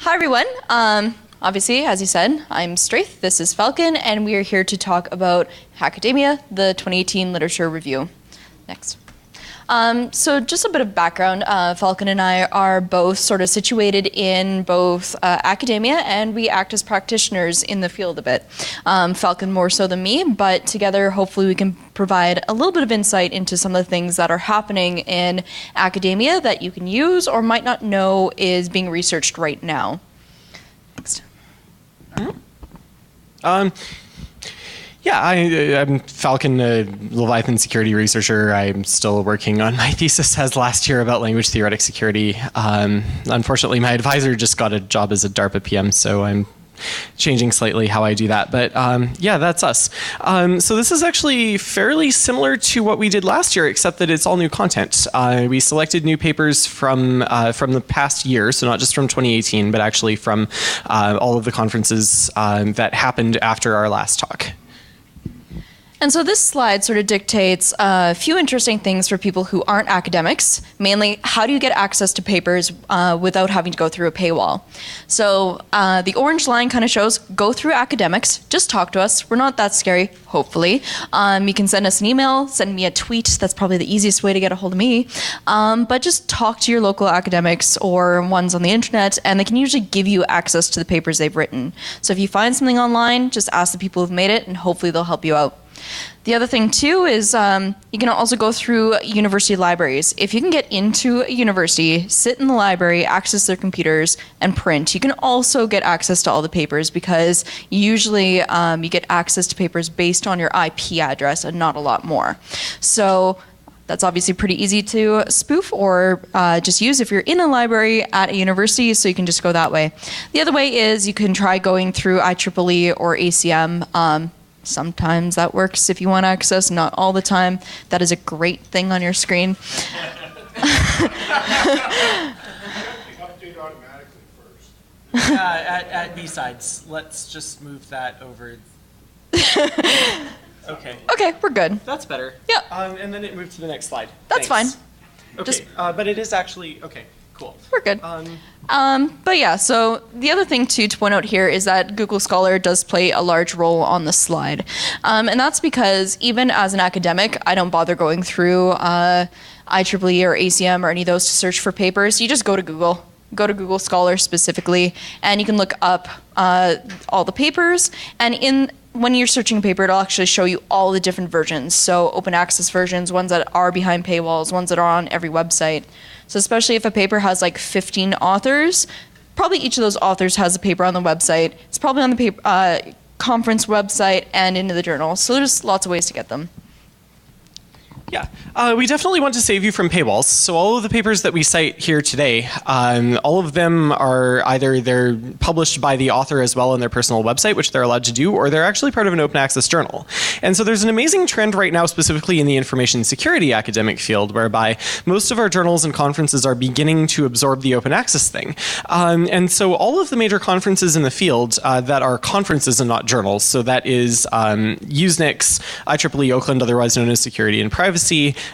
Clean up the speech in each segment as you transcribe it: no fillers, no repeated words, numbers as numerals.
Hi, everyone. Obviously, as you said, I'm Straithe, this is Falcon, and we are here to talk about Hackademia, the 2018 Literature Review. Next. So just a bit of background, Falcon and I are both sort of situated in both academia, and we act as practitioners in the field a bit. Falcon more so than me, but together hopefully we can provide a little bit of insight into some of the things that are happening in academia that you can use or might not know is being researched right now. Next. Yeah, I'm Falcon, a Leviathan security researcher. I'm still working on my thesis as last year about language theoretic security. Unfortunately, my advisor just got a job as a DARPA PM, so I'm changing slightly how I do that. But yeah, that's us. So this is actually fairly similar to what we did last year, except that it's all new content. We selected new papers from the past year, so not just from 2018, but actually from all of the conferences that happened after our last talk. And so this slide sort of dictates a few interesting things for people who aren't academics, mainly how do you get access to papers without having to go through a paywall. So the orange line kind of shows go through academics, just talk to us. We're not that scary, hopefully. You can send us an email, send me a tweet. That's probably the easiest way to get a hold of me. But just talk to your local academics or ones on the internet, and they can usually give you access to the papers they've written. So if you find something online, just ask the people who've made it, and hopefully they'll help you out. The other thing, too, is you can also go through university libraries. If you can get into a university, sit in the library, access their computers, and print, you can also get access to all the papers because usually you get access to papers based on your IP address and not a lot more. So that's obviously pretty easy to spoof or just use if you're in a library at a university, so you can just go that way. The other way is you can try going through IEEE or ACM. Sometimes that works if you want access, not all the time. That is a great thing on your screen. Update automatically first. At BSides, let's just move that over. Okay. Okay, we're good. That's better. Yeah. And then it moved to the next slide. That's Thanks. fine. Okay, but it is actually, okay, cool. We're good. But yeah, so the other thing too to point out here is that Google Scholar does play a large role on the slide. And that's because even as an academic, I don't bother going through IEEE or ACM or any of those to search for papers. You just go to Google. Go to Google Scholar specifically, and you can look up all the papers. And when you're searching a paper, it'll actually show you all the different versions. So open access versions, ones that are behind paywalls, ones that are on every website. So especially if a paper has like 15 authors, probably each of those authors has a paper on the website. It's probably on the paper, conference website and into the journal. So there's lots of ways to get them. Yeah, we definitely want to save you from paywalls. So all of the papers that we cite here today, all of them are either they're published by the author as well on their personal website, which they're allowed to do, or they're actually part of an open access journal. And so there's an amazing trend right now, specifically in the information security academic field, whereby most of our journals and conferences are beginning to absorb the open access thing. And so all of the major conferences in the field that are conferences and not journals, so that is Usenix, IEEE Oakland, otherwise known as Security and Privacy,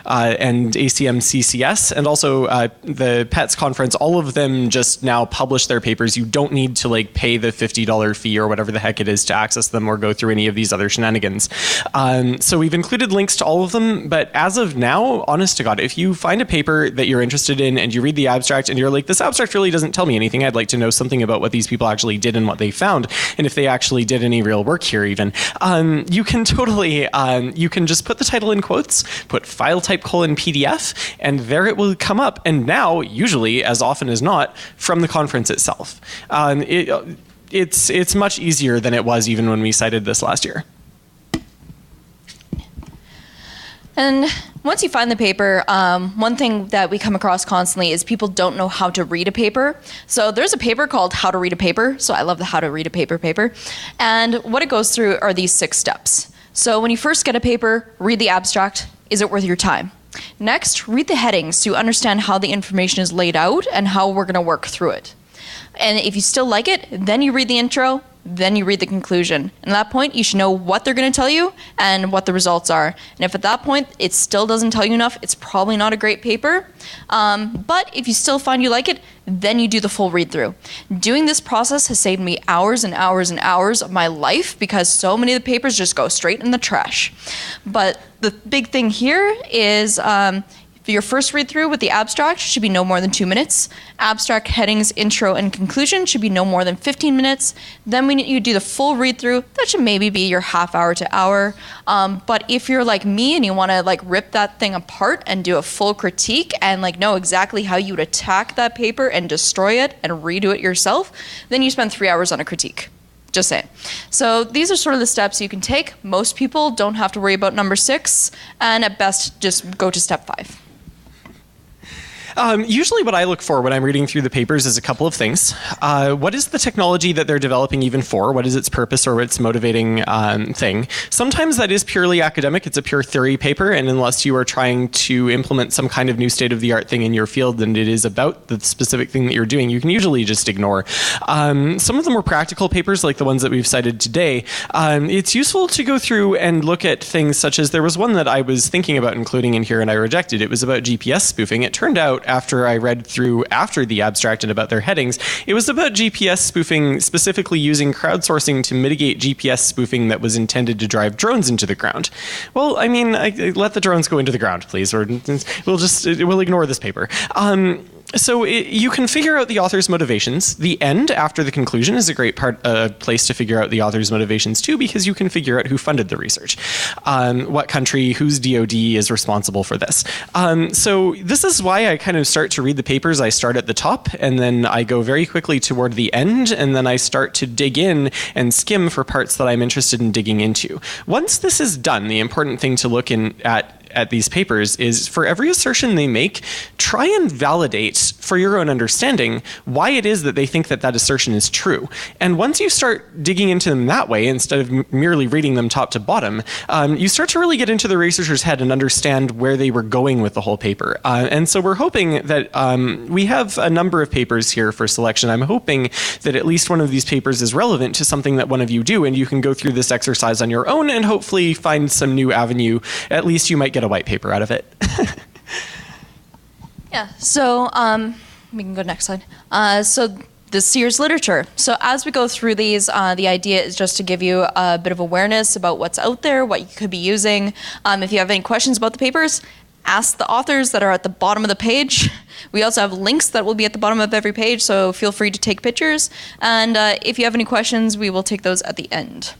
and ACM CCS, and also the PETS conference, all of them just now publish their papers. You don't need to like pay the $50 fee or whatever the heck it is to access them or go through any of these other shenanigans. So we've included links to all of them, but as of now, honest to God, if you find a paper that you're interested in and you read the abstract and you're like, this abstract really doesn't tell me anything, I'd like to know something about what these people actually did and what they found, and if they actually did any real work here even, you can totally, you can just put the title in quotes, put file type :PDF, and there it will come up. And now, usually, as often as not, from the conference itself. It's much easier than it was even when we cited this last year. And once you find the paper, one thing that we come across constantly is people don't know how to read a paper. So there's a paper called How to Read a Paper. So I love the How to Read a paper. And what it goes through are these 6 steps. So when you first get a paper, read the abstract. Is it worth your time? Next, read the headings to understand how the information is laid out and how we're going to work through it. And if you still like it, then you read the intro, then you read the conclusion. And at that point, you should know what they're going to tell you and what the results are. And if at that point it still doesn't tell you enough, it's probably not a great paper. But if you still find you like it, then you do the full read through. Doing this process has saved me hours and hours and hours of my life because so many of the papers just go straight in the trash. But the big thing here is your first read through with the abstract should be no more than 2 minutes. Abstract, headings, intro, and conclusion should be no more than 15 minutes. Then when you do the full read through, that should maybe be your half hour to hour. But if you're like me and you want to like rip that thing apart and do a full critique and like know exactly how you would attack that paper and destroy it and redo it yourself, then you spend 3 hours on a critique. Just saying. So these are sort of the steps you can take. Most people don't have to worry about number 6, and at best, just go to step 5. Usually what I look for when I'm reading through the papers is a couple of things. What is the technology that they're developing even for? What is its purpose or its motivating thing? Sometimes that is purely academic. It's a pure theory paper, and unless you are trying to implement some kind of new state-of-the-art thing in your field and it is about the specific thing that you're doing, you can usually just ignore. Some of the more practical papers, like the ones that we've cited today, it's useful to go through and look at things such as, there was one that I was thinking about including in here and I rejected. It was about GPS spoofing. It turned out after I read through after the abstract and about their headings, it was about GPS spoofing, specifically using crowdsourcing to mitigate GPS spoofing that was intended to drive drones into the ground. Well, I mean, let the drones go into the ground, please, or we'll ignore this paper. So you can figure out the author's motivations. The end after the conclusion is a great place to figure out the author's motivations too, because you can figure out who funded the research, what country, whose DoD is responsible for this. So this is why I kind of start to read the papers. I start at the top, and then I go very quickly toward the end, and then I start to dig in and skim for parts that I'm interested in digging into. Once this is done, the important thing to look at these papers is, for every assertion they make, try and validate for your own understanding why it is that they think that that assertion is true. And once you start digging into them that way, instead of merely reading them top to bottom, you start to really get into the researcher's head and understand where they were going with the whole paper. And so we're hoping that we have a number of papers here for selection. I'm hoping that at least one of these papers is relevant to something that one of you do, and you can go through this exercise on your own and hopefully find some new avenue. At least you might get a white paper out of it. Yeah, so we can go next slide. So the Sears literature. So as we go through these, the idea is just to give you a bit of awareness about what's out there, what you could be using. If you have any questions about the papers, ask the authors that are at the bottom of the page. We also have links that will be at the bottom of every page, so feel free to take pictures. And if you have any questions, we will take those at the end.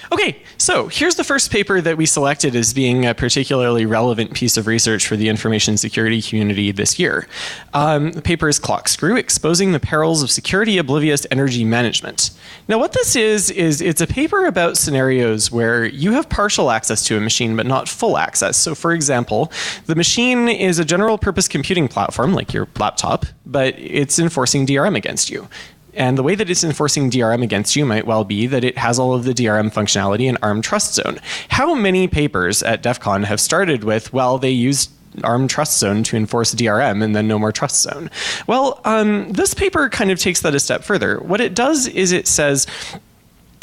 Okay, so here's the first paper that we selected as being a particularly relevant piece of research for the information security community this year. The paper is Clockscrew, Exposing the Perils of Security Oblivious Energy Management. Now what this is it's a paper about scenarios where you have partial access to a machine but not full access. So for example, the machine is a general purpose computing platform like your laptop, but it's enforcing DRM against you. And the way that it's enforcing DRM against you might well be that it has all of the DRM functionality in ARM Trust Zone. How many papers at DEF CON have started with, well, they used ARM Trust Zone to enforce DRM and then no more Trust Zone? Well, this paper kind of takes that a step further. What it does is it says,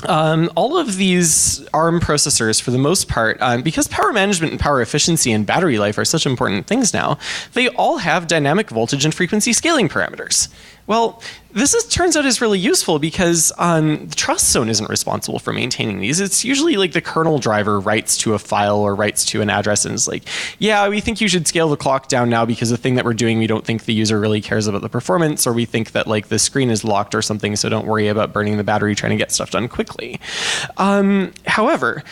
all of these ARM processors, for the most part, because power management and power efficiency and battery life are such important things now, they all have dynamic voltage and frequency scaling parameters. Well, this turns out is really useful because the Trust Zone isn't responsible for maintaining these. It's usually like the kernel driver writes to a file or writes to an address and is like, yeah, we think you should scale the clock down now because the thing that we're doing, we don't think the user really cares about the performance, or we think that like the screen is locked or something, so don't worry about burning the battery trying to get stuff done quickly. However,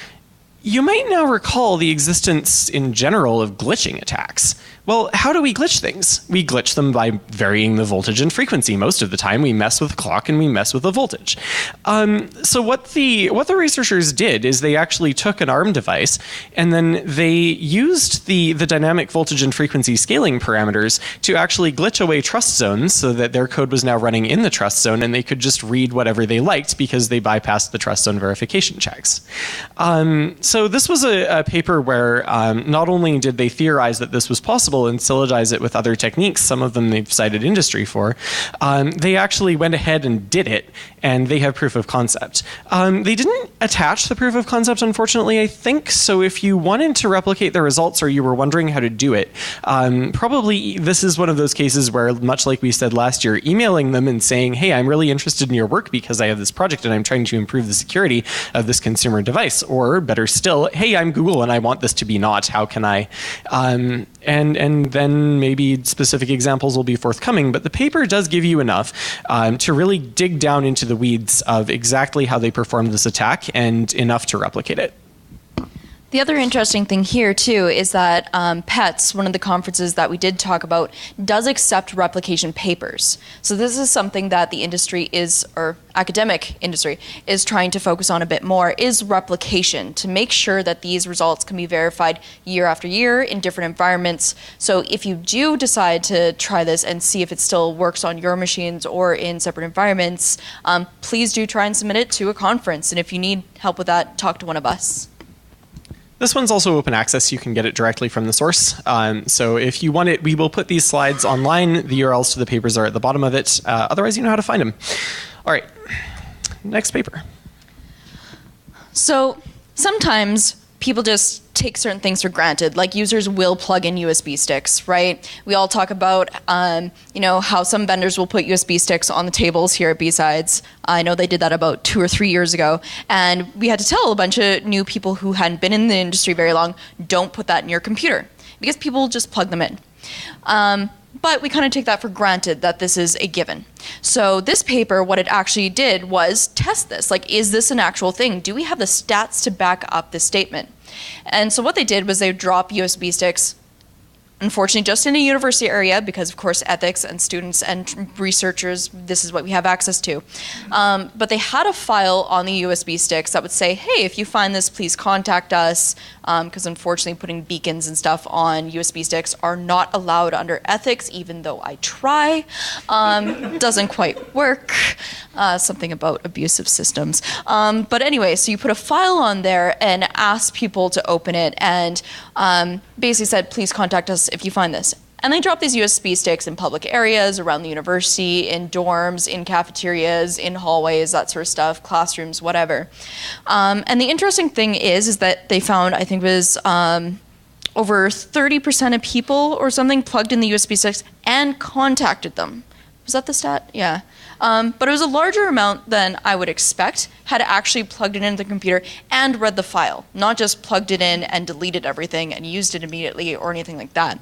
you might now recall the existence in general of glitching attacks. Well, how do we glitch things? We glitch them by varying the voltage and frequency. Most of the time we mess with the clock and we mess with the voltage. So what the researchers did is they actually took an ARM device and then they used the dynamic voltage and frequency scaling parameters to actually glitch away trust zones so that their code was now running in the trust zone and they could just read whatever they liked because they bypassed the trust zone verification checks. So this was a paper where not only did they theorize that this was possible and syllogize it with other techniques, some of them they've cited industry for, they actually went ahead and did it, and they have proof of concept. They didn't attach the proof of concept, unfortunately, I think, so if you wanted to replicate the results or you were wondering how to do it, probably this is one of those cases where, much like we said last year, emailing them and saying, hey, I'm really interested in your work because I have this project and I'm trying to improve the security of this consumer device, or better still, hey, I'm Google and I want this to be not, how can I? And then maybe specific examples will be forthcoming, but the paper does give you enough to really dig down into the weeds of exactly how they performed this attack and enough to replicate it. The other interesting thing here, too, is that PETS, one of the conferences that we did talk about, does accept replication papers. So this is something that the industry is, or academic industry, is trying to focus on a bit more, is replication, to make sure that these results can be verified year after year in different environments. So if you do decide to try this and see if it still works on your machines or in separate environments, please do try and submit it to a conference. And if you need help with that, talk to one of us. This one's also open access. You can get it directly from the source. So if you want it, we will put these slides online. The URLs to the papers are at the bottom of it. Otherwise, you know how to find them. All right, next paper. So sometimes people just take certain things for granted, like users will plug in USB sticks, right? We all talk about, how some vendors will put USB sticks on the tables here at BSides. I know they did that about 2 or 3 years ago, and we had to tell a bunch of new people who hadn't been in the industry very long, don't put that in your computer, because people just plug them in. But we kind of take that for granted that this is a given. So this paper, what it actually did was test this. Like, is this an actual thing? Do we have the stats to back up this statement? And so what they did was they drop USB sticks, unfortunately just in a university area, because of course ethics and students and researchers, this is what we have access to. But they had a file on the USB sticks that would say, hey, if you find this, please contact us, because unfortunately putting beacons and stuff on USB sticks are not allowed under ethics, even though I try. Doesn't quite work. Something about abusive systems. But anyway, so you put a file on there and ask people to open it and basically said, please contact us if you find this. And they drop these USB sticks in public areas, around the university, in dorms, in cafeterias, in hallways, that sort of stuff, classrooms, whatever. And the interesting thing is that they found, I think it was over 30% of people or something plugged in the USB sticks and contacted them. Was that the stat? Yeah. But it was a larger amount than I would expect, had actually plugged it into the computer and read the file, not just plugged it in and deleted everything and used it immediately or anything like that.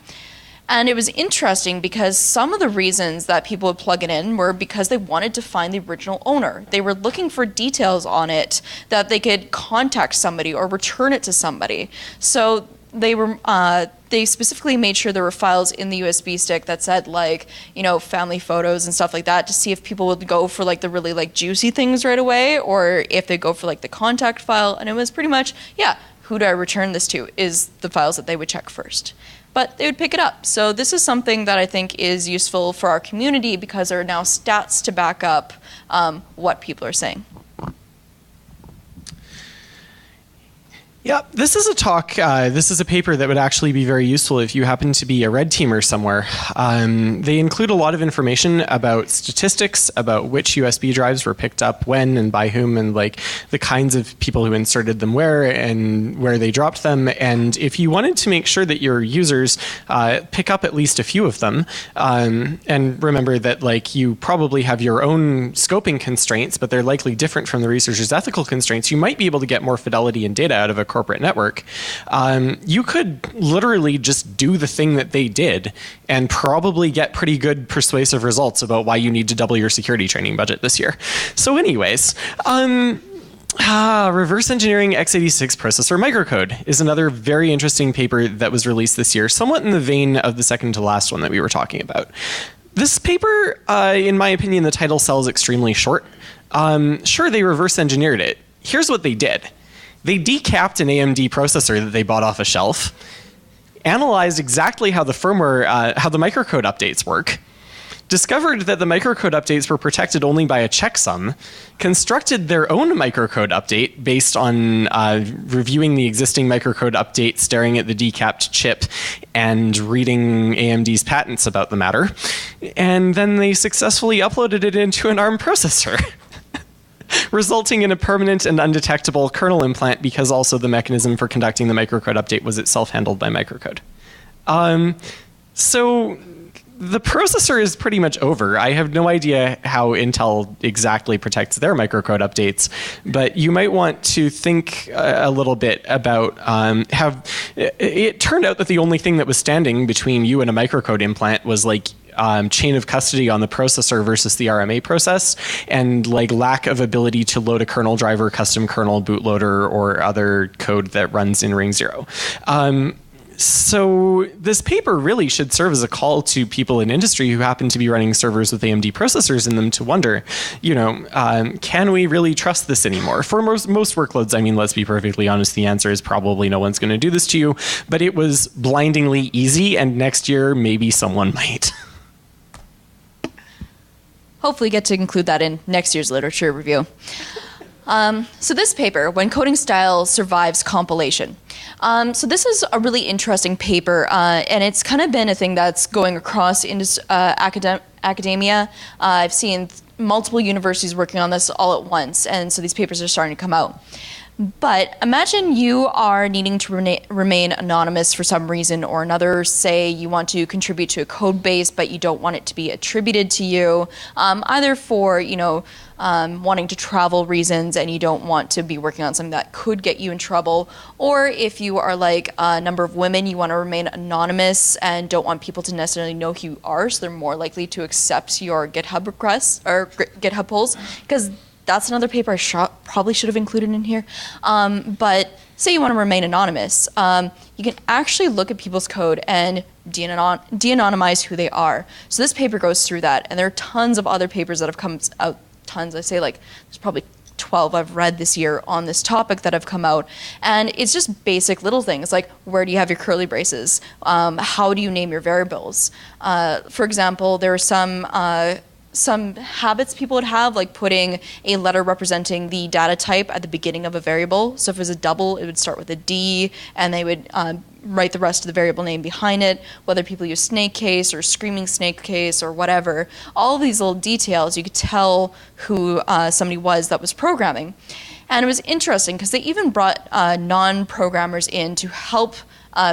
And it was interesting because some of the reasons that people would plug it in were because they wanted to find the original owner. They were looking for details on it that they could contact somebody or return it to somebody. So they specifically made sure there were files in the USB stick that said, like, family photos and stuff like that, to see if people would go for like the really like juicy things right away, or if they go for like the contact file. And it was pretty much, yeah, who do I return this to is the files that they would check first. But they would pick it up. So this is something that I think is useful for our community because there are now stats to back up what people are saying. Yeah, this is a talk, this is a paper that would actually be very useful if you happen to be a red teamer somewhere. They include a lot of information about statistics, about which USB drives were picked up when and by whom, and like the kinds of people who inserted them where and where they dropped them. And if you wanted to make sure that your users pick up at least a few of them, and remember that like you probably have your own scoping constraints, but they're likely different from the researcher's ethical constraints, you might be able to get more fidelity and data out of a corporate network. You could literally just do the thing that they did and probably get pretty good persuasive results about why you need to double your security training budget this year. So anyways, reverse engineering x86 processor microcode is another very interesting paper that was released this year, somewhat in the vein of the second to last one that we were talking about. This paper, in my opinion, the title sells extremely short. Sure, they reverse engineered it. Here's what they did. They decapped an AMD processor that they bought off a shelf, analyzed exactly how the firmware, how the microcode updates work, discovered that the microcode updates were protected only by a checksum, constructed their own microcode update based on reviewing the existing microcode update, staring at the decapped chip, and reading AMD's patents about the matter. And then they successfully uploaded it into an ARM processor, resulting in a permanent and undetectable kernel implant because also the mechanism for conducting the microcode update was itself handled by microcode. So the processor is pretty much over. I have no idea how Intel exactly protects their microcode updates, but you might want to think a little bit about it turned out that the only thing that was standing between you and a microcode implant was like chain of custody on the processor versus the RMA process, and like lack of ability to load a kernel driver, custom kernel, bootloader, or other code that runs in Ring 0. So this paper really should serve as a call to people in industry who happen to be running servers with AMD processors in them to wonder, can we really trust this anymore? For most workloads, I mean, let's be perfectly honest, the answer is probably no one's going to do this to you, but it was blindingly easy, and next year, maybe someone might. Hopefully get to include that in next year's literature review. So this paper, When Coding Style Survives Compilation. So this is a really interesting paper, and it's kind of been a thing that's going across academia. I've seen multiple universities working on this all at once, and so these papers are starting to come out. But imagine you are needing to remain anonymous for some reason or another. Say you want to contribute to a code base, but you don't want it to be attributed to you, either for, wanting to travel reasons and you don't want to be working on something that could get you in trouble, or if you are like a number of women, you want to remain anonymous and don't want people to necessarily know who you are, so they're more likely to accept your GitHub requests or GitHub polls, because that's another paper I probably should have included in here. But say you want to remain anonymous, you can actually look at people's code and de-anonymize who they are. So this paper goes through that, and there are tons of other papers that have come out. Tons, I say, like, there's probably 12 I've read this year on this topic that have come out, and it's just basic little things like, where do you have your curly braces? How do you name your variables? For example, there are some habits people would have, like putting a letter representing the data type at the beginning of a variable. So if it was a double, it would start with a D, and they would write the rest of the variable name behind it, whether people use snake case or screaming snake case or whatever. All of these little details, you could tell who somebody was that was programming. And it was interesting because they even brought non-programmers in to help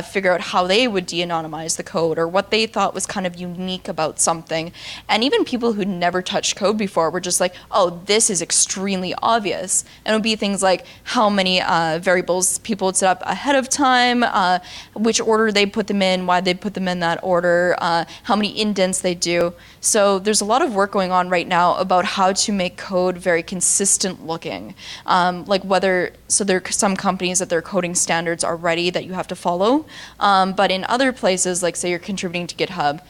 figure out how they would de-anonymize the code or what they thought was kind of unique about something. And even people who'd never touched code before were just like, oh, this is extremely obvious. And it would be things like how many variables people would set up ahead of time, which order they put them in, why they put them in that order, how many indents they do. So there's a lot of work going on right now about how to make code very consistent looking. So there are some companies that their coding standards are ready that you have to follow. But in other places, like say you're contributing to GitHub,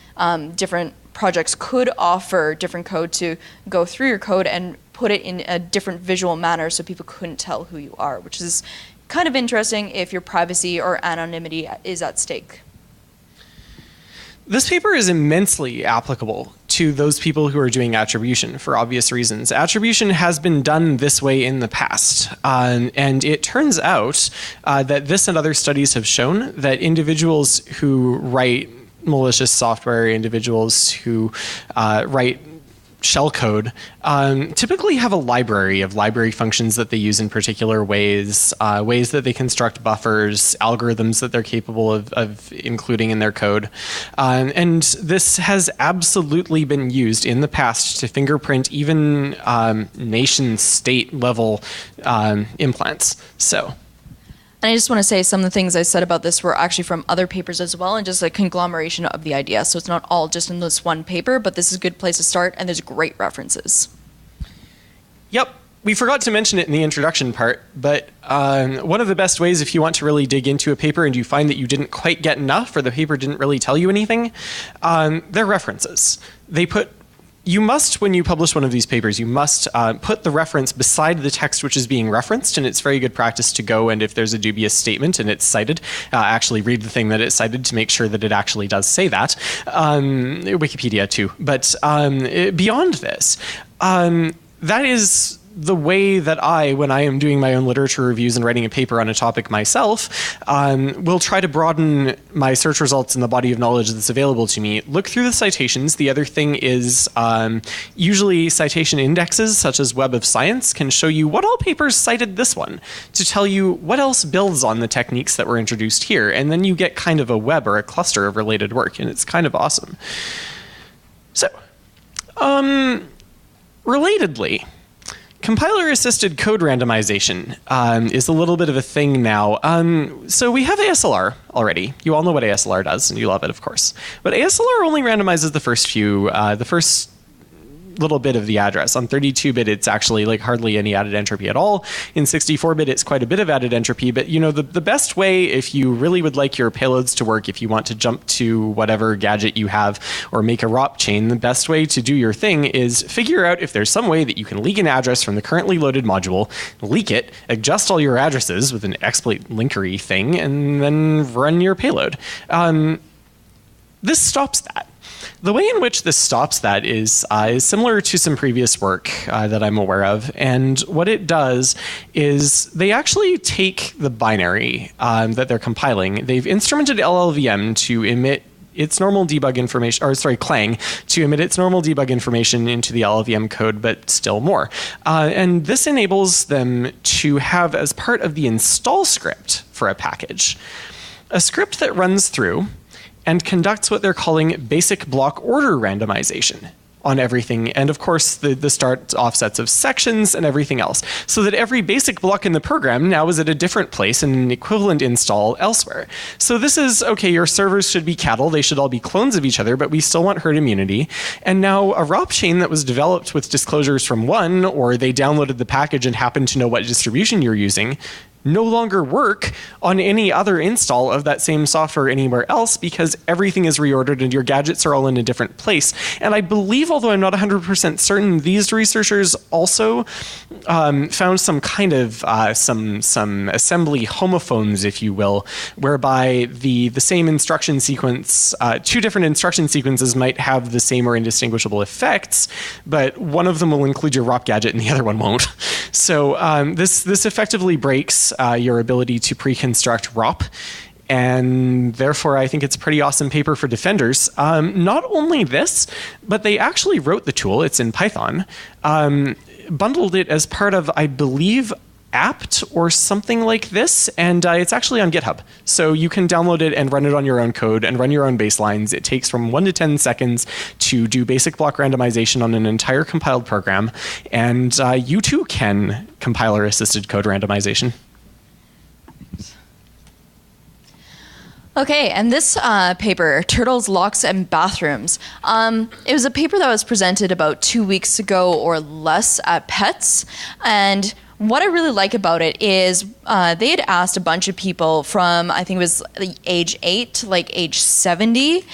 different projects could offer different code to go through your code and put it in a different visual manner so people couldn't tell who you are, which is kind of interesting if your privacy or anonymity is at stake. This paper is immensely applicable to those people who are doing attribution for obvious reasons. Attribution has been done this way in the past, and it turns out that this and other studies have shown that individuals who write malicious software, individuals who write shellcode, typically have a library of library functions that they use in particular ways, ways that they construct buffers, algorithms that they're capable of including in their code. And this has absolutely been used in the past to fingerprint even nation state level implants. So. And I just want to say some of the things I said about this were actually from other papers as well, and just a conglomeration of the idea. So it's not all just in this one paper, but this is a good place to start, and there's great references. Yep. We forgot to mention it in the introduction part, but one of the best ways if you want to really dig into a paper and you find that you didn't quite get enough or the paper didn't really tell you anything, they're references. They put you must, when you publish one of these papers, you must put the reference beside the text which is being referenced, and it's very good practice to go and if there's a dubious statement and it's cited, actually read the thing that it's cited to make sure that it actually does say that. Wikipedia too. But beyond this, that is the way that when I am doing my own literature reviews and writing a paper on a topic myself, will try to broaden my search results and the body of knowledge that's available to me. Look through the citations. The other thing is usually citation indexes, such as Web of Science, can show you what all papers cited this one to tell you what else builds on the techniques that were introduced here. And then you get kind of a web or a cluster of related work, and it's kind of awesome. So, relatedly, compiler-assisted code randomization is a little bit of a thing now. So we have ASLR already. You all know what ASLR does, and you love it, of course. But ASLR only randomizes the first little bit of the address. On 32-bit, it's actually like hardly any added entropy at all. In 64-bit, it's quite a bit of added entropy. But you know, the best way, if you really would like your payloads to work, if you want to jump to whatever gadget you have or make a ROP chain, the best way to do your thing is figure out if there's some way that you can leak an address from the currently loaded module, leak it, adjust all your addresses with an exploit linkery thing, and then run your payload. This stops that. The way in which this stops that is similar to some previous work that I'm aware of. And what it does is they actually take the binary that they're compiling. They've instrumented LLVM to emit its normal debug information, or sorry, Clang, to emit its normal debug information into the LLVM code, but still more. And this enables them to have, as part of the install script for a package, a script that runs through and conducts what they're calling basic block order randomization on everything, and of course the start offsets of sections and everything else, so that every basic block in the program now is at a different place in an equivalent install elsewhere. So this is, okay, your servers should be cattle, they should all be clones of each other, but we still want herd immunity. And now a ROP chain that was developed with disclosures from one, or they downloaded the package and happened to know what distribution you're using, no longer work on any other install of that same software anywhere else, because everything is reordered and your gadgets are all in a different place. And I believe, although I'm not 100% certain, these researchers also found some kind of some assembly homophones, if you will, whereby the same instruction sequence, two different instruction sequences might have the same or indistinguishable effects, but one of them will include your ROP gadget and the other one won't. So this effectively breaks your ability to pre-construct ROP, and therefore I think it's a pretty awesome paper for defenders. Not only this, but they actually wrote the tool. It's in Python, bundled it as part of, I believe, apt or something like this, and it's actually on GitHub. So you can download it and run it on your own code and run your own baselines. It takes from 1 to 10 seconds to do basic block randomization on an entire compiled program, and you too can compiler-assisted code randomization. Okay, and this paper, Turtles, Locks, and Bathrooms, it was a paper that was presented about 2 weeks ago or less at PETS, and what I really like about it is they had asked a bunch of people from, I think it was age 8 to like age 70,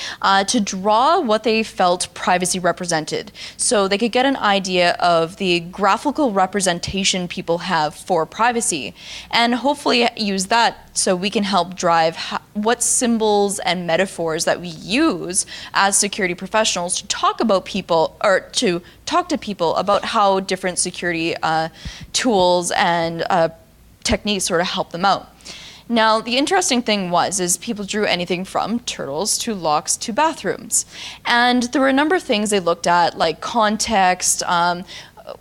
to draw what they felt privacy represented. So they could get an idea of the graphical representation people have for privacy, and hopefully use that so we can help drive what symbols and metaphors that we use as security professionals to talk about people, or to talk to people about how different security tools and techniques sort of help them out. Now, the interesting thing is people drew anything from turtles to locks to bathrooms. And there were a number of things they looked at, like context,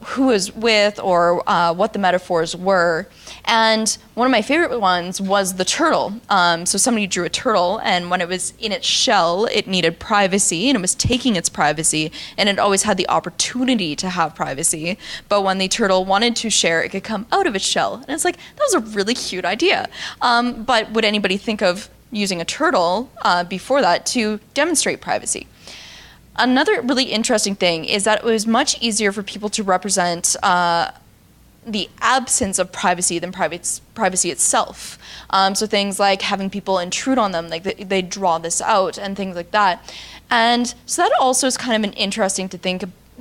who is with, or what the metaphors were. And one of my favorite ones was the turtle. So somebody drew a turtle, and when it was in its shell, it needed privacy, and it was taking its privacy, and it always had the opportunity to have privacy. But when the turtle wanted to share, it could come out of its shell. And it's like, that was a really cute idea. But would anybody think of using a turtle before that to demonstrate privacy? Another really interesting thing is that it was much easier for people to represent the absence of privacy than privacy itself. So things like having people intrude on them, like they draw this out and things like that. And so that also is kind of an interesting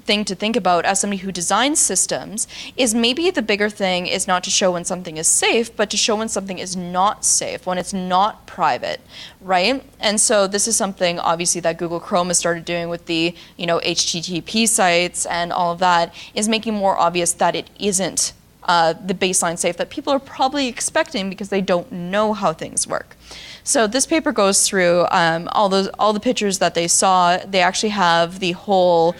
thing to think about as somebody who designs systems is maybe the bigger thing is not to show when something is safe, but to show when something is not safe, when it's not private, right? And so this is something obviously that Google Chrome has started doing with the, HTTP sites and all of that, is making more obvious that it isn't the baseline safe that people are probably expecting because they don't know how things work. So this paper goes through all the pictures that they saw. They actually have the whole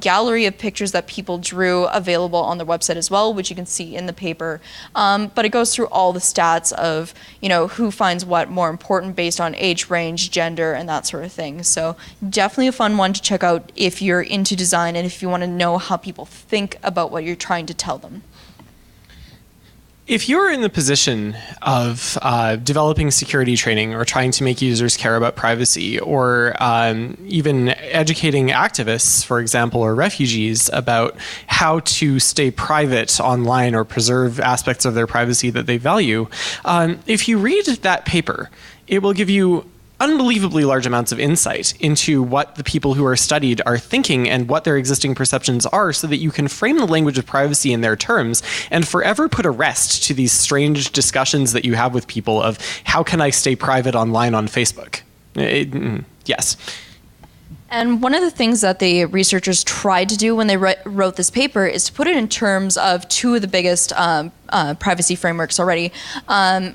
gallery of pictures that people drew available on their website as well, which you can see in the paper. But it goes through all the stats of who finds what more important based on age range, gender, and that sort of thing. So definitely a fun one to check out if you're into design and if you want to know how people think about what you're trying to tell them. If you're in the position of developing security training or trying to make users care about privacy or even educating activists, for example, or refugees about how to stay private online or preserve aspects of their privacy that they value, if you read that paper, it will give you unbelievably large amounts of insight into what the people who are studied are thinking and what their existing perceptions are so that you can frame the language of privacy in their terms and forever put a rest to these strange discussions that you have with people of how can I stay private online on Facebook? Yes. And one of the things that the researchers tried to do when they wrote this paper is to put it in terms of two of the biggest privacy frameworks already,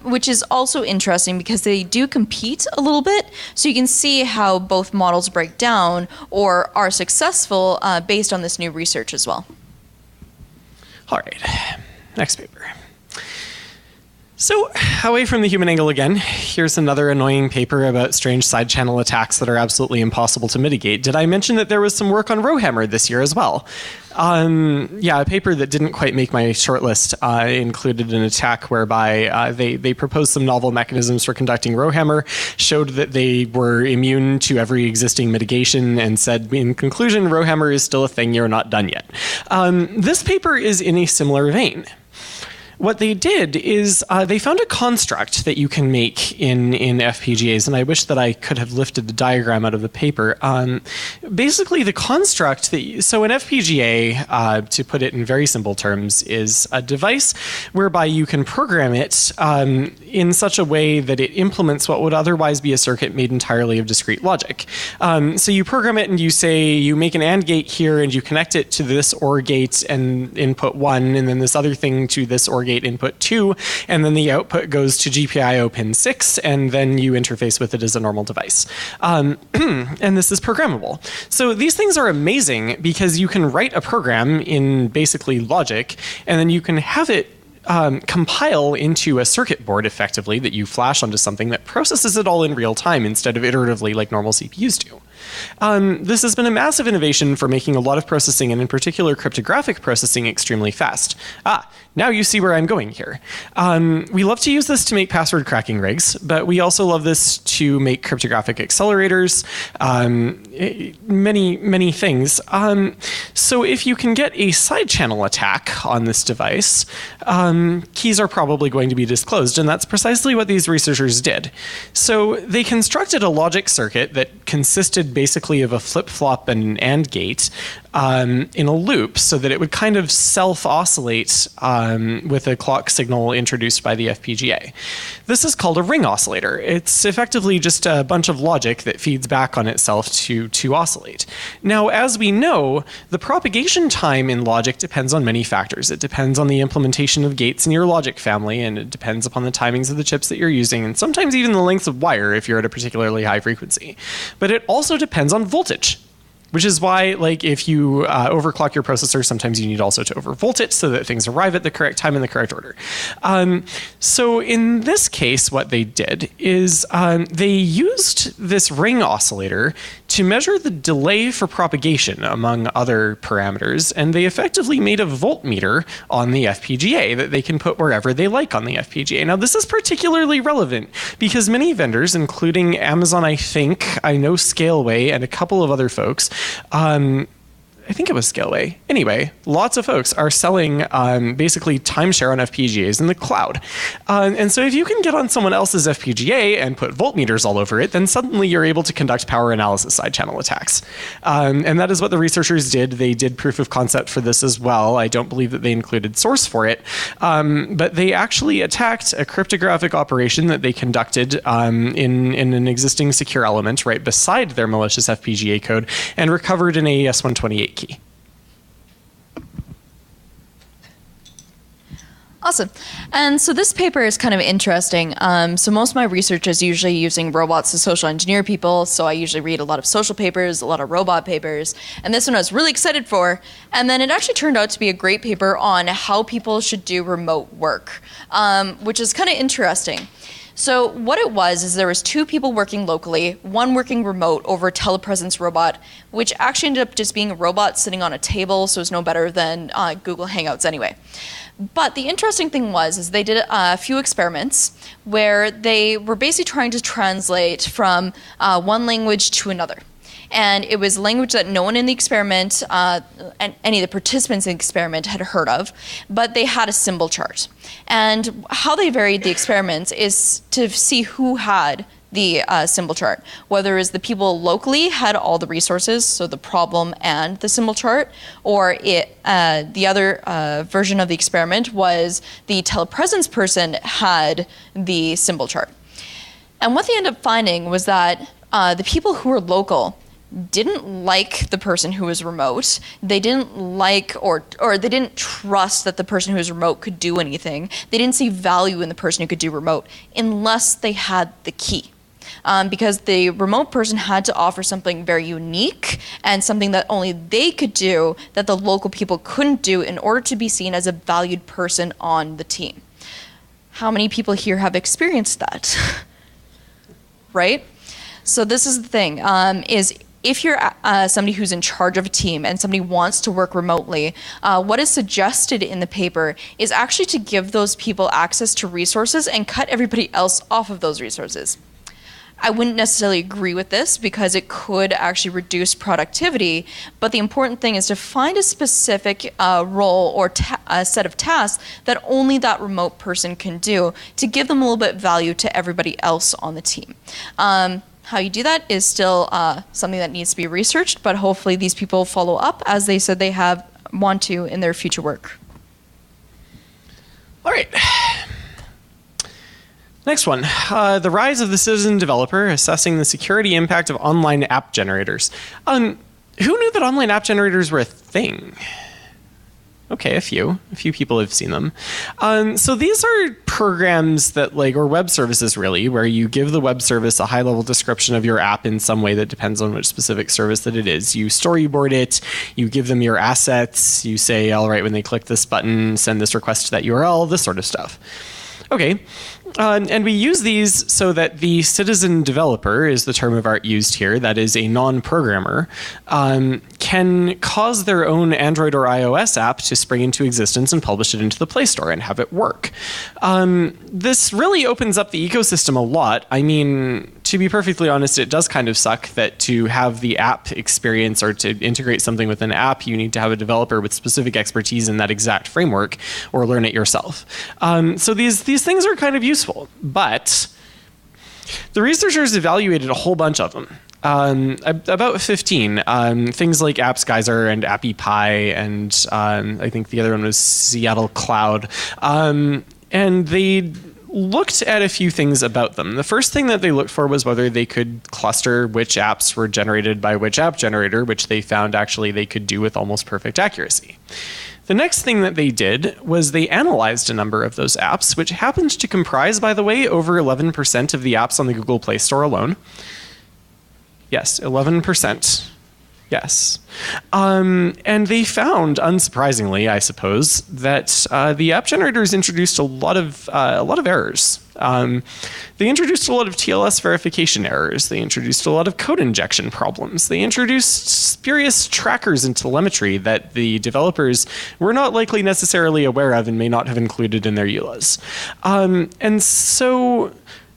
which is also interesting because they do compete a little bit. So you can see how both models break down or are successful based on this new research as well. All right, next paper. So, away from the human angle again, here's another annoying paper about strange side channel attacks that are absolutely impossible to mitigate. Did I mention that there was some work on Rowhammer this year as well? Yeah, a paper that didn't quite make my shortlist included an attack whereby they proposed some novel mechanisms for conducting Rowhammer, showed that they were immune to every existing mitigation, and said, in conclusion, Rowhammer is still a thing, you're not done yet. This paper is in a similar vein. What they did is they found a construct that you can make in FPGAs, and I wish that I could have lifted the diagram out of the paper. Basically, the construct, so an FPGA, to put it in very simple terms, is a device whereby you can program it in such a way that it implements what would otherwise be a circuit made entirely of discrete logic. So you program it and you say, you make an AND gate here and you connect it to this OR gate and input 1, and then this other thing to this OR gate input 2, and then the output goes to GPIO pin 6, and then you interface with it as a normal device. And this is programmable. So these things are amazing because you can write a program in basically logic, and then you can have it compile into a circuit board effectively that you flash onto something that processes it all in real time instead of iteratively like normal CPUs do. This has been a massive innovation for making a lot of processing, and in particular cryptographic processing, extremely fast. Now you see where I'm going here. We love to use this to make password cracking rigs, but we also love this to make cryptographic accelerators, many things. So if you can get a side channel attack on this device, keys are probably going to be disclosed, and that's precisely what these researchers did. So they constructed a logic circuit that consisted basically of a flip-flop and an AND gate in a loop so that it would kind of self-oscillate with a clock signal introduced by the FPGA. This is called a ring oscillator. It's effectively just a bunch of logic that feeds back on itself to oscillate. Now, as we know, the propagation time in logic depends on many factors. It depends on the implementation of gates in your logic family, and it depends upon the timings of the chips that you're using, and sometimes even the length of wire if you're at a particularly high frequency. But it also depends on voltage, which is why, like, if you overclock your processor, sometimes you need also to overvolt it so that things arrive at the correct time in the correct order. So in this case, what they did is they used this ring oscillator to measure the delay for propagation, among other parameters, and they effectively made a voltmeter on the FPGA that they can put wherever they like on the FPGA. Now, this is particularly relevant because many vendors, including Amazon, I know Scaleway, and a couple of other folks, I think it was Scaleway. Anyway, lots of folks are selling basically timeshare on FPGAs in the cloud. And so if you can get on someone else's FPGA and put voltmeters all over it, then suddenly you're able to conduct power analysis side channel attacks. And that is what the researchers did. They did proof of concept for this as well. I don't believe that they included source for it. But they actually attacked a cryptographic operation that they conducted in an existing secure element right beside their malicious FPGA code and recovered an AES-128 key. Awesome. And so this paper is kind of interesting. So most of my research is usually using robots to social engineer people. So I usually read a lot of social papers, a lot of robot papers. And this one I was really excited for. And then it actually turned out to be a great paper on how people should do remote work, which is kind of interesting. So what it was is there was two people working locally, one working remote over a telepresence robot, which actually ended up just being a robot sitting on a table, so it's no better than Google Hangouts anyway. But the interesting thing is they did a few experiments where they were basically trying to translate from one language to another. And it was a language that no one in the experiment, and any of the participants in the experiment had heard of, but they had a symbol chart. And how they varied the experiments is to see who had the symbol chart, whether it's the people locally had all the resources, so the problem and the symbol chart, or the other version of the experiment was the telepresence person had the symbol chart. And what they ended up finding was that the people who were local didn't like the person who was remote. They didn't like or they didn't trust that the person who was remote could do anything. They didn't see value in the person who could do remote unless they had the key. Because the remote person had to offer something very unique and something that only they could do that the local people couldn't do in order to be seen as a valued person on the team. How many people here have experienced that? Right? So this is the thing, is if you're somebody who's in charge of a team and somebody wants to work remotely, what is suggested in the paper is actually to give those people access to resources and cut everybody else off of those resources. I wouldn't necessarily agree with this because it could actually reduce productivity, but the important thing is to find a specific role or a set of tasks that only that remote person can do to give them a little bit of value to everybody else on the team. How you do that is still something that needs to be researched, but hopefully these people follow up as they said they want to in their future work. All right. Next one, the rise of the citizen developer assessing the security impact of online app generators. Who knew that online app generators were a thing? Okay, a few people have seen them. So these are programs that or web services really, where you give the web service a high level description of your app in some way that depends on which specific service that it is. You storyboard it, you give them your assets, you say, all right, when they click this button, send this request to that URL, this sort of stuff. Okay, and we use these so that the citizen developer is the term of art used here, that is a non-programmer, can cause their own Android or iOS app to spring into existence and publish it into the Play Store and have it work. This really opens up the ecosystem a lot. I mean, to be perfectly honest, it does kind of suck that to have the app experience or to integrate something with an app, you need to have a developer with specific expertise in that exact framework or learn it yourself. So these things are kind of useful, but the researchers evaluated a whole bunch of them. About 15, things like AppsGeyser and AppyPie, and I think the other one was Seattle Cloud. And they looked at a few things about them. The first thing that they looked for was whether they could cluster which apps were generated by which app generator, which they found actually they could do with almost perfect accuracy. The next thing that they did was they analyzed a number of those apps, which happened to comprise, by the way, over 11% of the apps on the Google Play Store alone. Yes, 11%. Yes. And they found, unsurprisingly, I suppose, that the app generators introduced a lot of errors. They introduced a lot of TLS verification errors. They introduced a lot of code injection problems. They introduced spurious trackers and telemetry that the developers were not likely necessarily aware of and may not have included in their EULAs. And so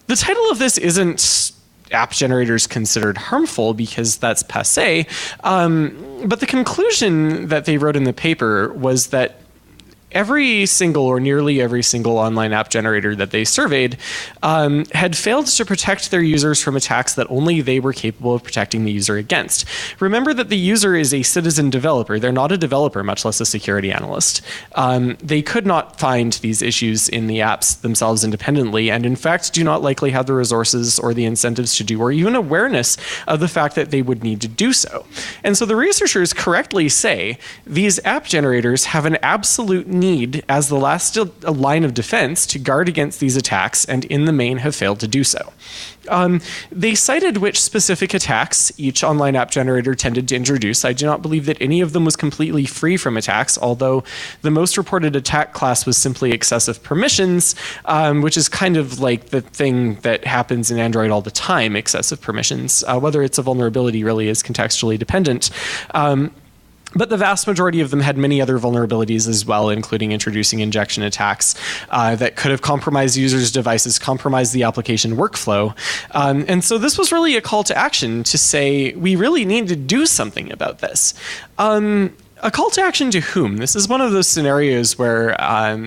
the title of this isn't app generators considered harmful because that's passé. But the conclusion that they wrote in the paper was that every single or nearly every single online app generator that they surveyed had failed to protect their users from attacks that only they were capable of protecting the user against. Remember that the user is a citizen developer. They're not a developer, much less a security analyst. They could not find these issues in the apps themselves independently, and in fact do not likely have the resources or the incentives to do, or even awareness of the fact that they would need to do so. And so the researchers correctly say these app generators have an absolute need as the last line of defense to guard against these attacks, and in the main have failed to do so. They cited which specific attacks each online app generator tended to introduce. I do not believe that any of them was completely free from attacks, although the most reported attack class was simply excessive permissions, which is kind of like the thing that happens in Android all the time, excessive permissions. Whether it's a vulnerability really is contextually dependent. But the vast majority of them had many other vulnerabilities as well, including introducing injection attacks that could have compromised users' devices, compromised the application workflow. And so this was really a call to action to say, we really need to do something about this. A call to action to whom? This is one of those scenarios where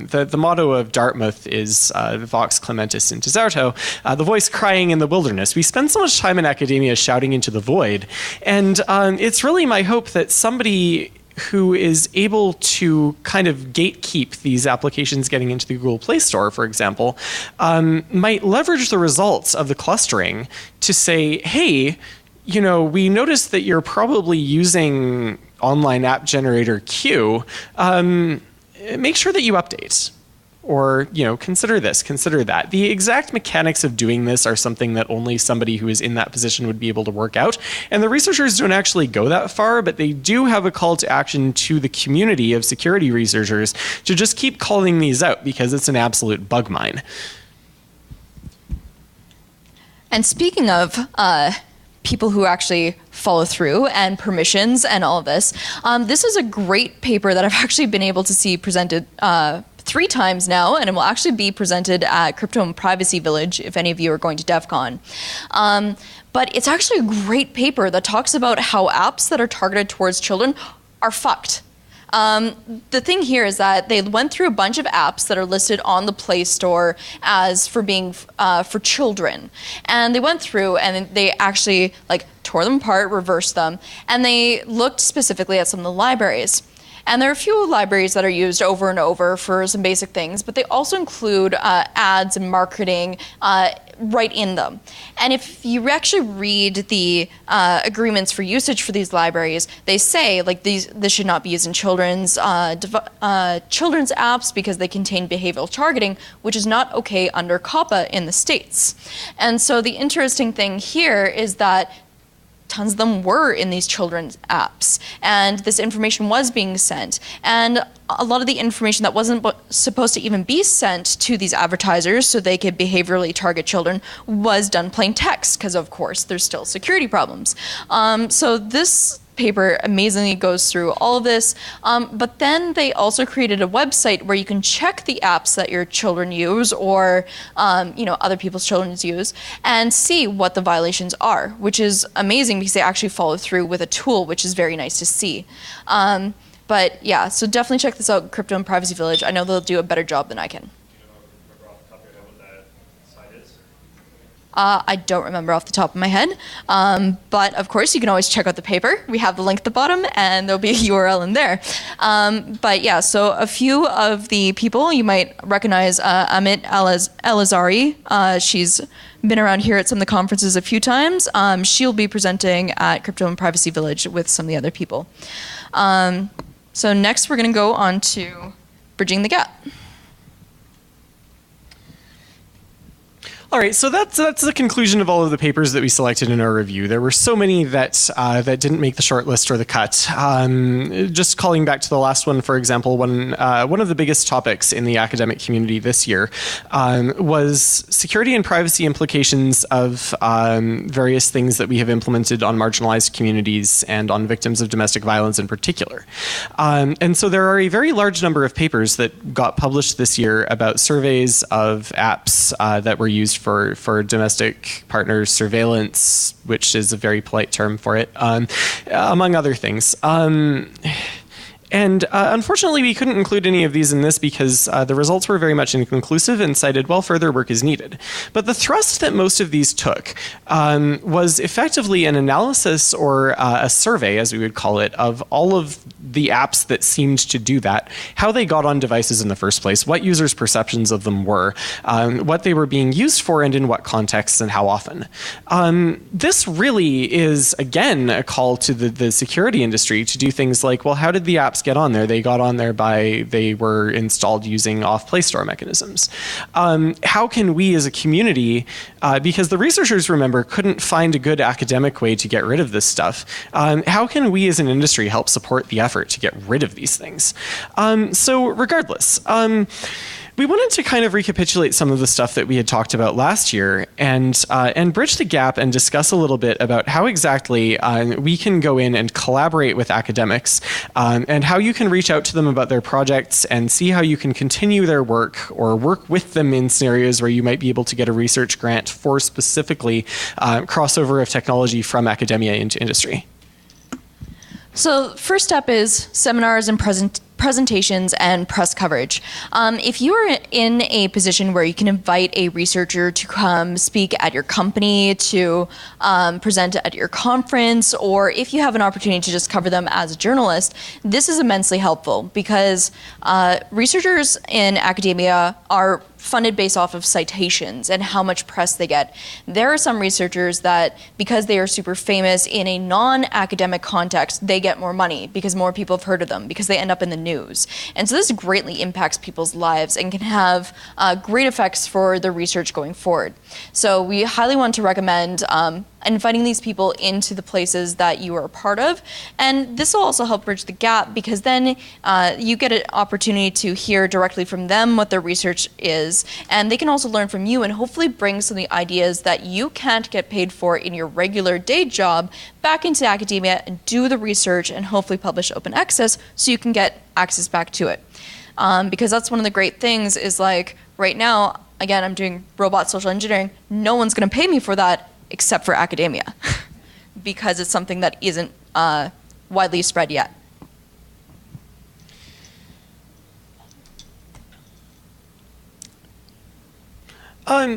the motto of Dartmouth is Vox Clementis in Deserto, the voice crying in the wilderness. We spend so much time in academia shouting into the void, and it's really my hope that somebody who is able to kind of gatekeep these applications getting into the Google Play Store, for example, might leverage the results of the clustering to say, hey, you know, we noticed that you're probably using online app generator Q, make sure that you update. Or, you know, consider this, consider that. The exact mechanics of doing this are something that only somebody who is in that position would be able to work out. And the researchers don't actually go that far, but they do have a call to action to the community of security researchers to just keep calling these out because it's an absolute bug mine. And speaking of people who actually follow through and permissions and all of this, this is a great paper that I've actually been able to see presented 3 times now, and it will actually be presented at Crypto and Privacy Village if any of you are going to DEF CON. But it's actually a great paper that talks about how apps that are targeted towards children are fucked. The thing here is that they went through a bunch of apps that are listed on the Play Store as for being for children, and they went through and they actually like tore them apart, reversed them, and they looked specifically at some of the libraries. And there are a few libraries that are used over and over for some basic things, but they also include ads and marketing right in them. And if you actually read the agreements for usage for these libraries, they say like this should not be used in children's apps because they contain behavioral targeting, which is not okay under COPPA in the States. And so the interesting thing here is that tons of them were in these children's apps, and this information was being sent. And a lot of the information that wasn't supposed to even be sent to these advertisers so they could behaviorally target children was done plain text, because of course there's still security problems. So this paper amazingly goes through all of this, but then they also created a website where you can check the apps that your children use or other people's children use and see what the violations are, which is amazing because they actually follow through with a tool, which is very nice to see. But yeah, so definitely check this out, Crypto and Privacy Village. I know they'll do a better job than I can. I don't remember off the top of my head, but of course you can always check out the paper. We have the link at the bottom and there'll be a URL in there. But yeah, so a few of the people you might recognize, Amit Elazari, she's been around here at some of the conferences a few times. She'll be presenting at Crypto and Privacy Village with some of the other people. So next we're gonna go on to Bridging the Gap. All right, so that's the conclusion of all of the papers that we selected in our review. There were so many that didn't make the short list or the cut. Just calling back to the last one, for example, one of the biggest topics in the academic community this year was security and privacy implications of various things that we have implemented on marginalized communities and on victims of domestic violence in particular. And so there are a very large number of papers that got published this year about surveys of apps that were used for domestic partner surveillance, which is a very polite term for it, among other things. And unfortunately, we couldn't include any of these in this because the results were very much inconclusive and cited, well, further work is needed. But the thrust that most of these took was effectively an analysis or a survey, as we would call it, of all of the apps that seemed to do that, how they got on devices in the first place, what users' perceptions of them were, what they were being used for, and in what contexts and how often. This really is, again, a call to the security industry to do things like, well, how did the apps get on there? They got on there they were installed using off-Play Store mechanisms. How can we as a community, because the researchers, remember, couldn't find a good academic way to get rid of this stuff, how can we as an industry help support the effort to get rid of these things? So regardless, we wanted to kind of recapitulate some of the stuff that we had talked about last year and bridge the gap and discuss a little bit about how exactly we can go in and collaborate with academics and how you can reach out to them about their projects and see how you can continue their work or work with them in scenarios where you might be able to get a research grant for specifically crossover of technology from academia into industry. So first step is seminars and presentations and press coverage. If you are in a position where you can invite a researcher to come speak at your company, to present at your conference, or if you have an opportunity to just cover them as a journalist, this is immensely helpful because researchers in academia are funded based off of citations and how much press they get. There are some researchers that, because they are super famous in a non-academic context, they get more money because more people have heard of them, because they end up in the news. And so this greatly impacts people's lives and can have great effects for the research going forward. So we highly want to recommend inviting these people into the places that you are a part of. And this will also help bridge the gap because then you get an opportunity to hear directly from them what their research is, and they can also learn from you and hopefully bring some of the ideas that you can't get paid for in your regular day job back into academia and do the research and hopefully publish open access so you can get access back to it. Because that's one of the great things is, like, right now, again, I'm doing robot social engineering. No one's going to pay me for that except for academia because it's something that isn't widely spread yet.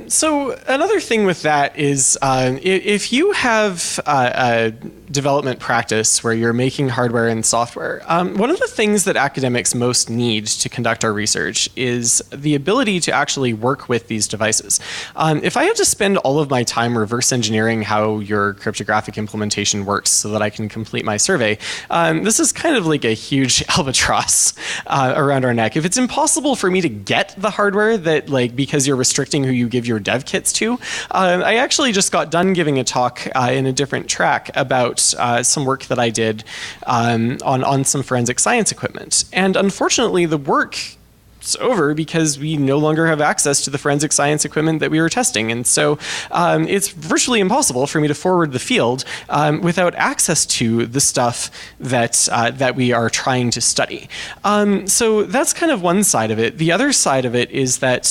So another thing with that is if you have a development practice where you're making hardware and software, one of the things that academics most need to conduct our research is the ability to actually work with these devices. If I have to spend all of my time reverse engineering how your cryptographic implementation works so that I can complete my survey, this is kind of like a huge albatross around our neck. If it's impossible for me to get the hardware that, like, because you're restricting who you give your dev kits to. I actually just got done giving a talk in a different track about some work that I did on some forensic science equipment. And unfortunately, the work is over because we no longer have access to the forensic science equipment that we were testing. And so it's virtually impossible for me to forward the field without access to the stuff that we are trying to study. So that's kind of one side of it. The other side of it is that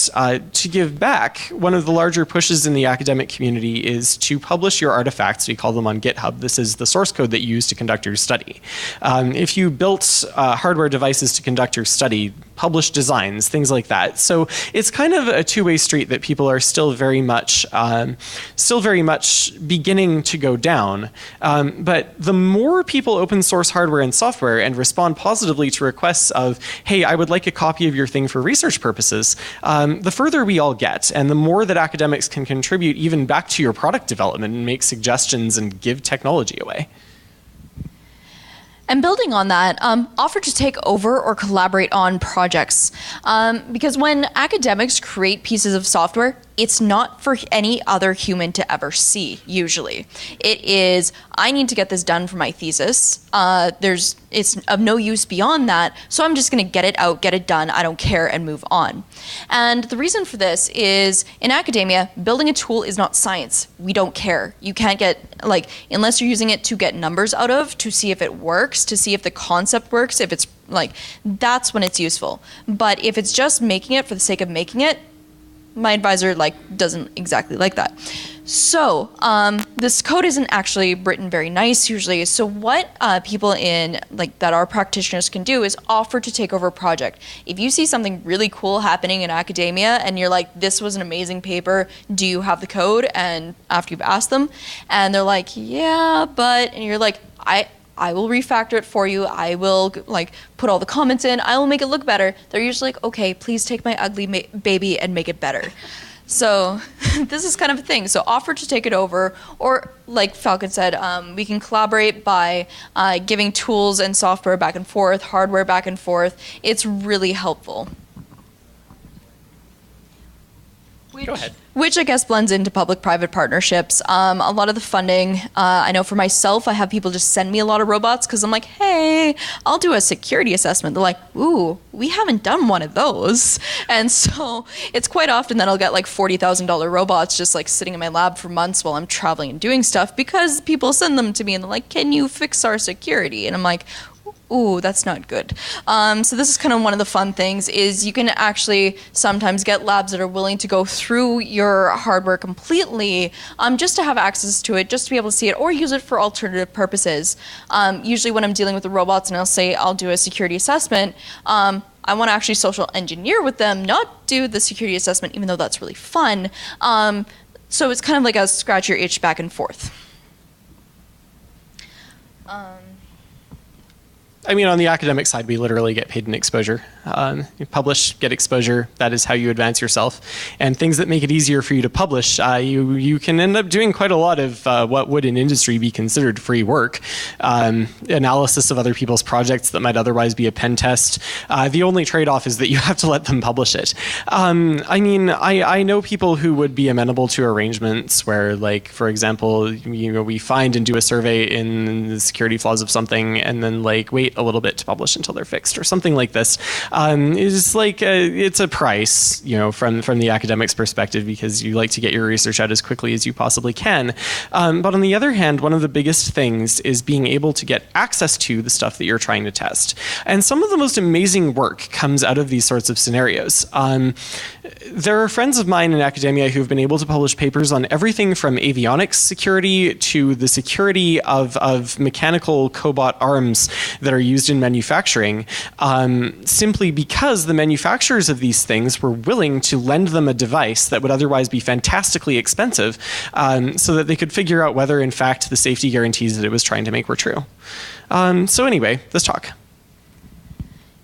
to give back, one of the larger pushes in the academic community is to publish your artifacts. We call them on GitHub. This is the source code that you use to conduct your study. If you built hardware devices to conduct your study, publish designs, things like that. So it's kind of a two-way street that people are still very much beginning to go down. But the more people open source hardware and software and respond positively to requests of, hey, I would like a copy of your thing for research purposes, the further we all get, and the more that academics can contribute even back to your product development and make suggestions and give technology away. And building on that, offer to take over or collaborate on projects. Because when academics create pieces of software, it's not for any other human to ever see, usually. It is, I need to get this done for my thesis. It's of no use beyond that, so I'm just gonna get it out, get it done, I don't care, and move on. And the reason for this is, in academia, building a tool is not science. We don't care. You can't get, like, unless you're using it to get numbers out of, to see if it works, to see if the concept works, if it's, like, that's when it's useful. But if it's just making it for the sake of making it, my advisor doesn't exactly like that. So this code isn't actually written very nice usually. So what people in that are practitioners can do is offer to take over a project. If you see something really cool happening in academia and you're like, this was an amazing paper, do you have the code? And after you've asked them and they're like, yeah, but, and you're like, I will refactor it for you. I will put all the comments in. I will make it look better. They're usually like, okay, please take my ugly baby and make it better. So this is kind of a thing. So offer to take it over, or like Falcon said, we can collaborate by giving tools and software back and forth, hardware back and forth. It's really helpful. Go ahead. Which I guess blends into public-private partnerships. A lot of the funding, I know for myself, I have people just send me a lot of robots because I'm like, hey, I'll do a security assessment. They're like, ooh, we haven't done one of those. And so it's quite often that I'll get $40,000 robots just sitting in my lab for months while I'm traveling and doing stuff because people send them to me and they're like, can you fix our security? And I'm like, ooh, that's not good. So this is kind of one of the fun things is you can actually sometimes get labs that are willing to go through your hardware completely just to have access to it, just to be able to see it or use it for alternative purposes. Usually when I'm dealing with the robots and I'll say I'll do a security assessment, I want to actually social engineer with them, not do the security assessment, even though that's really fun. So it's kind of like a scratch your itch back and forth. I mean, on the academic side, we literally get paid in exposure. You publish, get exposure. That is how you advance yourself. And things that make it easier for you to publish, you can end up doing quite a lot of what would in industry be considered free work. Analysis of other people's projects that might otherwise be a pen test. The only trade-off is that you have to let them publish it. I mean, I know people who would be amenable to arrangements where, for example, we find and do a survey in the security flaws of something and then wait a little bit to publish until they're fixed or something like this. Is it's a price, from the academic's perspective because you like to get your research out as quickly as you possibly can. But on the other hand, one of the biggest things is being able to get access to the stuff that you're trying to test. And some of the most amazing work comes out of these sorts of scenarios. There are friends of mine in academia who've been able to publish papers on everything from avionics security to the security of mechanical cobot arms that are used in manufacturing, simply because the manufacturers of these things were willing to lend them a device that would otherwise be fantastically expensive, so that they could figure out whether, in fact, the safety guarantees that it was trying to make were true. So anyway, let's talk.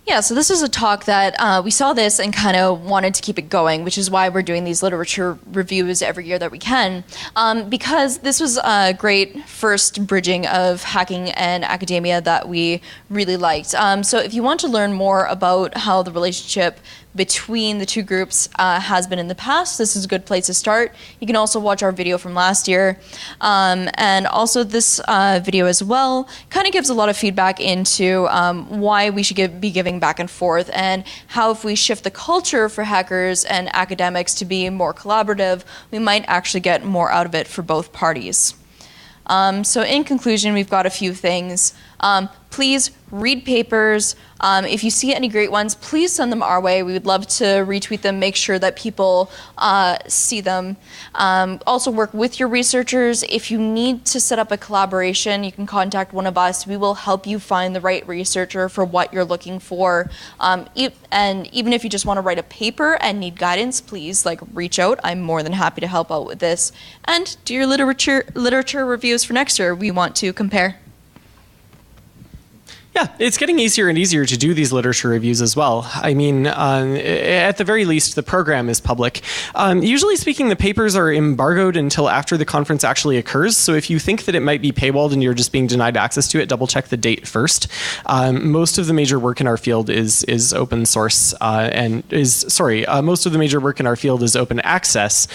Yeah, so this is a talk that we saw this and kind of wanted to keep it going, which is why we're doing these literature reviews every year that we can, because this was a great first bridging of hacking and academia that we really liked. So if you want to learn more about how the relationship between the two groups has been in the past, this is a good place to start. You can also watch our video from last year. And also this video as well kind of gives a lot of feedback into why we should be giving back and forth and how if we shift the culture for hackers and academics to be more collaborative, we might actually get more out of it for both parties. So in conclusion, we've got a few things. Please read papers. If you see any great ones, please send them our way. We would love to retweet them, make sure that people see them. Also work with your researchers. If you need to set up a collaboration, you can contact one of us. We will help you find the right researcher for what you're looking for. And even if you just want to write a paper and need guidance, please reach out. I'm more than happy to help out with this. And do your literature reviews for next year. We want to compare. Yeah, it's getting easier and easier to do these literature reviews as well. I mean, at the very least, the program is public. Usually speaking, the papers are embargoed until after the conference actually occurs. So if you think that it might be paywalled and you're just being denied access to it, double check the date first. Most of the major work in our field is open source most of the major work in our field is open access.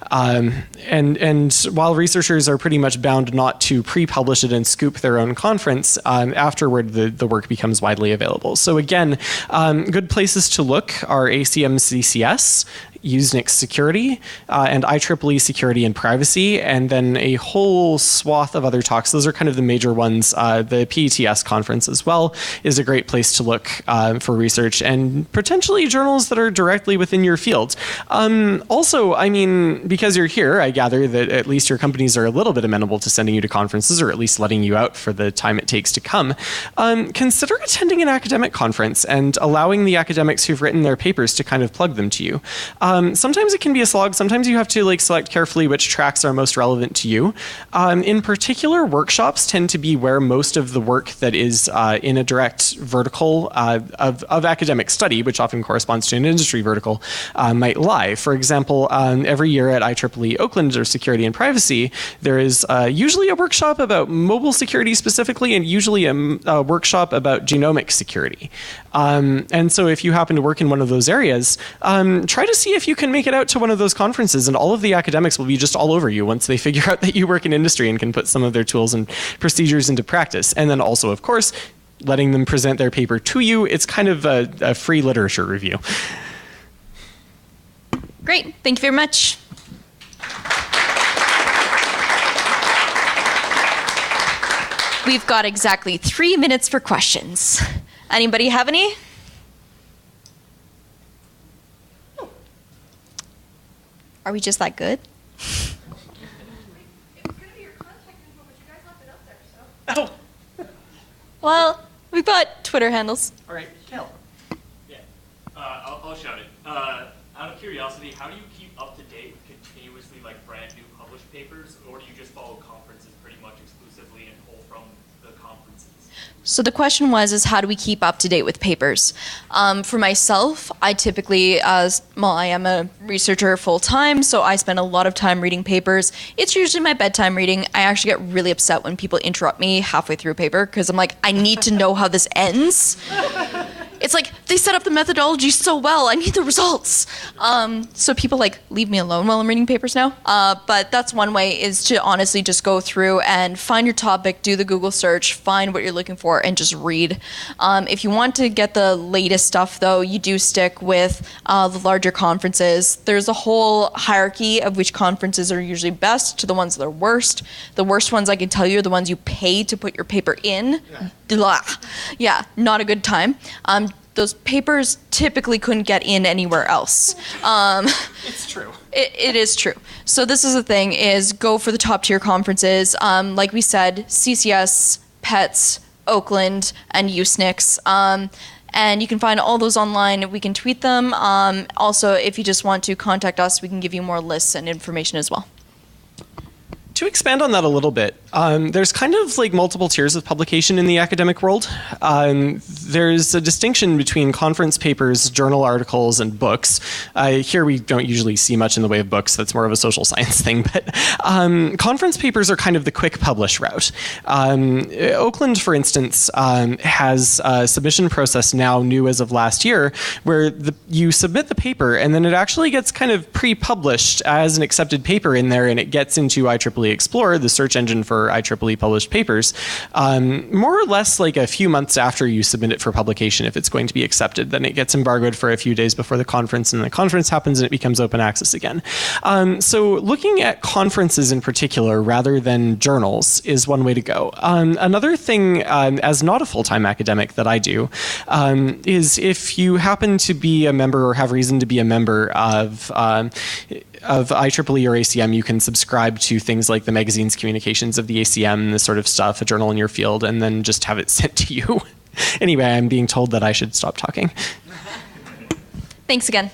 And while researchers are pretty much bound not to pre-publish it and scoop their own conference, afterward the work becomes widely available. So again, good places to look are ACM CCS, Usenix security, and IEEE security and privacy, and then a whole swath of other talks. Those are kind of the major ones. The PETS conference as well is a great place to look for research and potentially journals that are directly within your field. Also, I mean, because you're here, I gather that at least your companies are a little bit amenable to sending you to conferences, or at least letting you out for the time it takes to come. Consider attending an academic conference and allowing the academics who've written their papers to kind of plug them to you. Sometimes it can be a slog. Sometimes you have to like select carefully which tracks are most relevant to you. In particular, workshops tend to be where most of the work that is in a direct vertical of academic study, which often corresponds to an industry vertical, might lie. For example, every year at IEEE Oakland, or Security and Privacy, there is usually a workshop about mobile security specifically, and usually a workshop about genomic security. And so if you happen to work in one of those areas, try to see if you can make it out to one of those conferences, and all of the academics will be just all over you once they figure out that you work in industry and can put some of their tools and procedures into practice. And then also, of course, letting them present their paper to you. It's kind of a free literature review. Great. Thank you very much. We've got exactly 3 minutes for questions. Anybody have any? Are we just that good? It was going to be your contact info, but you guys left it up there, so. Oh, Well, we've got Twitter handles. all right, Kel. Yeah, I'll shout it. Out of curiosity, how do you keep up to date with continuously like brand new published papers, or do you just follow conferences pretty much exclusively and pull from the conferences? So the question was, how do we keep up to date with papers? For myself, I typically, I am a researcher full time, so I spend a lot of time reading papers. It's usually my bedtime reading. I actually get really upset when people interrupt me halfway through a paper, because I'm like, I need to know how this ends. It's like, they set up the methodology so well, I need the results. So people like leave me alone while I'm reading papers now. But that's one way, is to honestly just go through and find your topic, do the Google search, find what you're looking for, and just read. If you want to get the latest stuff though, you do stick with the larger conferences. There's a whole hierarchy of which conferences are usually best to the ones that are worst. The worst ones, I can tell you, are the ones you pay to put your paper in. Blah. Yeah, not a good time. Those papers typically couldn't get in anywhere else. It's true. It is true. So this is the thing, is go for the top tier conferences. Like we said, CCS, PETS, Oakland, and Usenix. And you can find all those online. We can tweet them. Also, if you just want to contact us, we can give you more lists and information as well. To expand on that a little bit, there's kind of like multiple tiers of publication in the academic world. There's a distinction between conference papers, journal articles, and books. Here we don't usually see much in the way of books. That's more of a social science thing. But conference papers are kind of the quick publish route. Oakland, for instance, has a submission process now, new as of last year, where you submit the paper and then it actually gets kind of pre-published as an accepted paper in there, and it gets into IEEE Explorer, the search engine for IEEE published papers, more or less like a few months after you submit it for publication. If it's going to be accepted, then it gets embargoed for a few days before the conference, and the conference happens and it becomes open access again. So looking at conferences in particular rather than journals is one way to go. Another thing, as not a full-time academic, that I do is, if you happen to be a member or have reason to be a member of IEEE or ACM, you can subscribe to things like the magazine's communications of the ACM, this sort of stuff, a journal in your field, and then just have it sent to you. Anyway, I'm being told that I should stop talking. Thanks again.